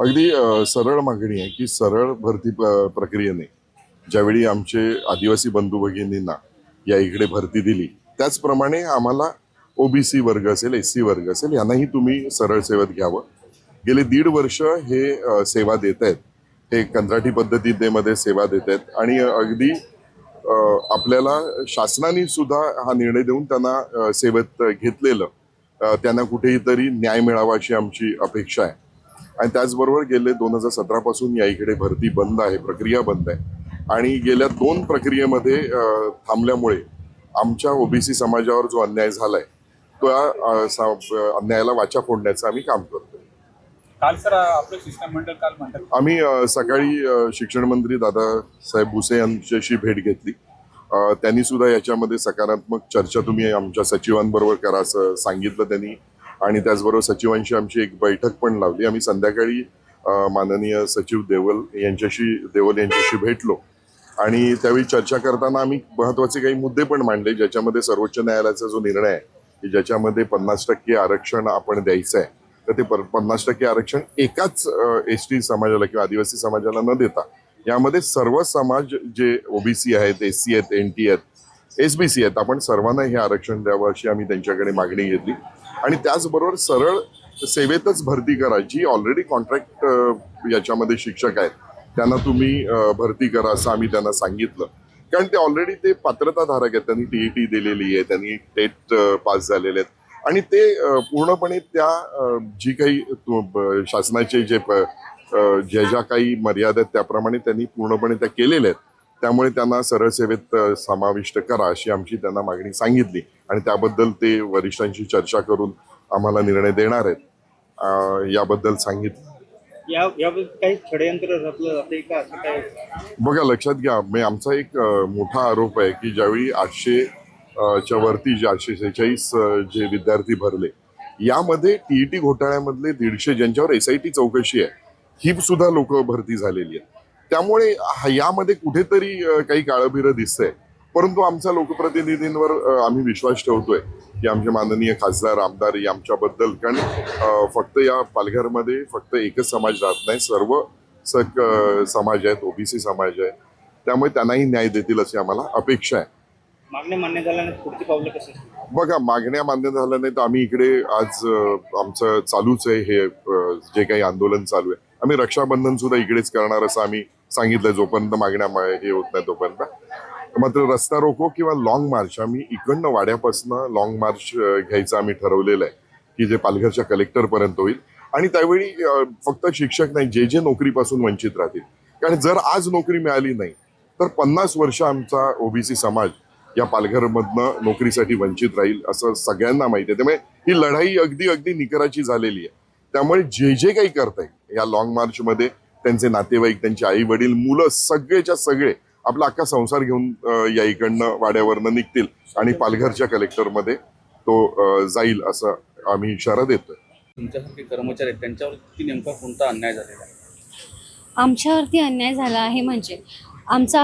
अगदी सरळ मागणी आहे की सरळ भरती प्रक्रियेने ज्यावेळी आमचे आदिवासी बंधू भगिनींना या इकडे भरती दिली, त्याचप्रमाणे आम्हाला ओबीसी वर्ग असेल, एससी वर्ग असेल, यांनाही तुम्ही सरळ सेवेत घ्यावं. गेले 1.5 वर्ष हे सेवा देत आहेत. हे कंत्राटी पद्धतीमध्ये सेवा देत आहेत आणि अगदी आपल्याला शासनाने सुद्धा हा निर्णय देऊन त्यांना सेवेत घेतलेलं, त्यांना कुठेही तरी न्याय मिळावा अशी आमची अपेक्षा आहे. आणि त्याचबरोबर गेले 2017 पासून या इकडे भरती बंद आहे, प्रक्रिया बंद आहे आणि गेल्या 2 प्रक्रियेमध्ये थांबल्यामुळे आमच्या ओबीसी समाजावर जो अन्याय झालाय त्या अन्यायाला वाचा फोडण्याचं आम्ही काम करतोय. काल सर आपलं शिष्टमंडळ काल म्हणतात आम्ही सकाळी शिक्षण मंत्री दादासाहेब भुसे यांच्याशी भेट घेतली. त्यांनी सुद्धा याच्यामध्ये सकारात्मक चर्चा तुम्ही आमच्या सचिवांबरोबर करा असं सांगितलं त्यांनी आणि त्याचबरोबर सचिवांशी आमची एक बैठक पण लावली. आम्ही संध्याकाळी माननीय सचिव देवल यांच्याशी भेटलो आणि त्यावेळी चर्चा करताना आम्ही महत्वाचे काही मुद्दे पण मांडले, ज्याच्यामध्ये सर्वोच्च न्यायालयाचा जो निर्णय आहे की ज्याच्यामध्ये 50% आरक्षण आपण द्यायचं आहे, तर ते 50% आरक्षण एकाच एसटी समाजाला किंवा आदिवासी समाजाला न देता यामध्ये सर्व समाज जे ओबीसी आहेत, एससी आहेत, एनटी आहेत, एसबीसी आहेत, आपण सर्वांना हे आरक्षण द्यावं अशी आम्ही त्यांच्याकडे मागणी घेतली. आणि त्याचबरोबर सरळ सेवेतच भरती करा. जी ऑलरेडी कॉन्ट्रॅक्ट याच्यामध्ये शिक्षक आहेत त्यांना तुम्ही भरती करा असं आम्ही त्यांना सांगितलं. कारण ते ऑलरेडी ते पात्रताधारक आहेत, त्यांनी टीईटी दिलेली आहे, त्यांनी टेट पास झालेले आहेत आणि ते पूर्णपणे त्या जी काही शासनाचे ज्या काही मर्यादा आहेत त्याप्रमाणे त्यांनी पूर्णपणे त्या केलेल्या आहेत. त्यामुळे त्यांना सरळ सेवेत समाविष्ट करा अशी आमची त्यांना मागणी सांगितली आणि त्याबद्दल ते वरिष्ठांशी चर्चा करून आम्हाला निर्णय देणार आहेत याबद्दल सांगितलं. याबद्दल काही षडयंत्र रचलं जाते का असं काय? बघा, लक्षात घ्या, आमचा एक मोठा आरोप आहे की ज्यावेळी 800 च्या वरती जे 846 जे विद्यार्थी भरले, यामध्ये टीईटी घोटाळ्यामधले 150 ज्यांच्यावर एसआयटी चौकशी आहे ही सुद्धा लोक भरती झालेली आहेत. त्यामुळे यामध्ये कुठेतरी काही काळबिरं दिसतंय. परंतु आमच्या लोकप्रतिनिधींवर आम्ही विश्वास ठेवतोय की आमचे माननीय खासदार, आमदार आमच्याबद्दल, कारण फक्त या पालघरमध्ये फक्त एकच समाज राहत नाही, सर्व समाज आहेत, ओबीसी समाज आहे, त्यामुळे त्यांनाही न्याय देतील अशी आम्हाला अपेक्षा आहे. मागण्या मान्य झाल्याने पुढची पावलं कशी? बघा, मागण्या मान्य झाल्या नाही तर आम्ही इकडे आज आमचं चालूच आहे हे जे काही आंदोलन चालू आहे. आम्ही रक्षाबंधन सुद्धा इकडेच करणार असं आम्ही सांगितलं, जोपर्यंत मागण्या हे होत नाही तोपर्यंत. मात्र रस्ता रोको किंवा लॉंग मार्च, आम्ही इकडनं वाड्यापासून लॉंग मार्च घ्यायचं आम्ही ठरवलेलं आहे की जे पालघरच्या कलेक्टरपर्यंत होईल. आणि त्यावेळी फक्त शिक्षक नाही, जे नोकरीपासून वंचित राहतील, कारण जर आज नोकरी मिळाली नाही तर 50 वर्ष आमचा ओबीसी समाज या पालघरमधनं नोकरीसाठी वंचित राहील असं सगळ्यांना माहिती आहे. त्यामुळे ही लढाई अगदी निकराची झालेली आहे. त्यामुळे जे काही करताय या लॉंग मार्चमध्ये, त्यांचे नातेवाईक, त्यांचे आई वडील, मुलं, सगळेच्या सगळे आपला अख्खा संसार घेऊन या इकडनं वाड्यावरनं निघतील आणि पालघरच्या कलेक्टरमध्ये तो जाईल असं आम्ही इशारा देतोय. तुमच्यासारखे कर्मचारी आहेत त्यांच्यावरती नेमका कोणता अन्याय झालेला आहे? आमच्यावरती अन्याय झाला आहे म्हणजे आमचं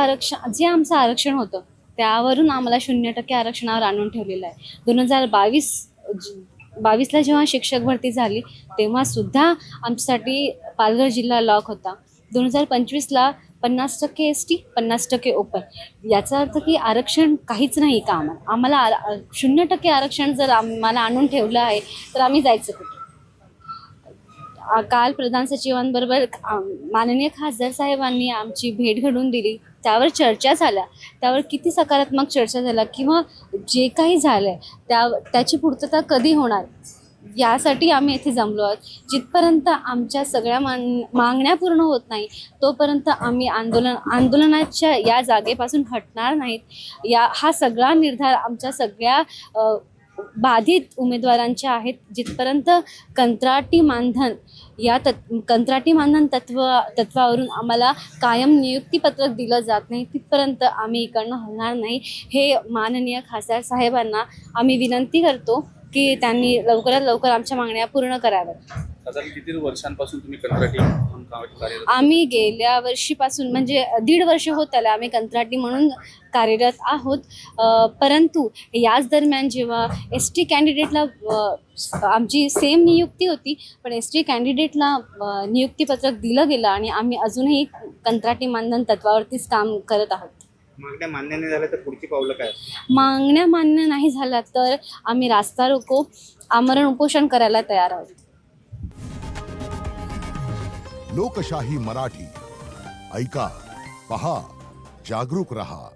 आरक्षण होतं त्यावरून आम्हाला 0% आरक्षणावर आणून ठेवलेलं आहे. 2022ला जेव्हा शिक्षक भरती झाली तेव्हा सुद्धा आमच्यासाठी पालघर जिल्हा लॉक होता. 2025ला 50% एसटी, 50% ओपन. याचा अर्थ की आरक्षण काहीच नाही का आम्हाला 0% आरक्षण जर आम्हाला आणून ठेवलं आहे तर आम्ही जायचं कुठे? काल प्रधान सचिवांबरोबर माननीय खासदार साहेबांनी आमची भेट घडवून दिली, त्यावर चर्चा झाल्या, त्यावर किती सकारात्मक चर्चा झाल्या किंवा जे काही झालंय त्याची पूर्तता कधी होणार यासाठी आम्ही इथे जमलो आहोत. जिथपर्यंत आमच्या सगळ्या मागण्या पूर्ण होत नाही तोपर्यंत आम्ही आंदोलनाच्या या जागेपासून हटणार नाहीत. हा सगळा निर्धार आमच्या सगळ्या बाधित उमेदवारांच्या आहेत. जिथपर्यंत कंत्राटी मानधन तत्वावरून आम्हाला कायम नियुक्तीपत्रक दिलं जात नाही तिथपर्यंत आम्ही इकडनं हलणार नाही. हे माननीय खासदार साहेबांना आम्ही विनंती करतो की त्यांनी लवकरात लवकर आमच्या मागण्या पूर्ण कराव्यात. साधारण किती वर्षांपासून तुम्ही कंत्राटी म्हणून कार्यरत? आम्ही गेल्या वर्षीपासून म्हणजे 1.5 वर्ष होत आलं आम्ही कंत्राटी म्हणून कार्यरत आहोत. परंतु याच दरम्यान जेव्हा ST कॅन्डिडेटला आमची सेम नियुक्ती होती, पण ST कॅन्डिडेटला नियुक्तीपत्रक दिलं गेलं आणि आम्ही अजूनही कंत्राटी मानधन तत्वावरतीच काम करत आहोत. मागण्या मान्य नाही झाल्या तर पुढची पावलं काय? मागण्या मान्य नाही झाल्या तर आम्ही रास्ता रोको आमरण उपोषण करायला तयार आहोत. लोकशाही मराठी ऐका, पहा, जागरूक रहा.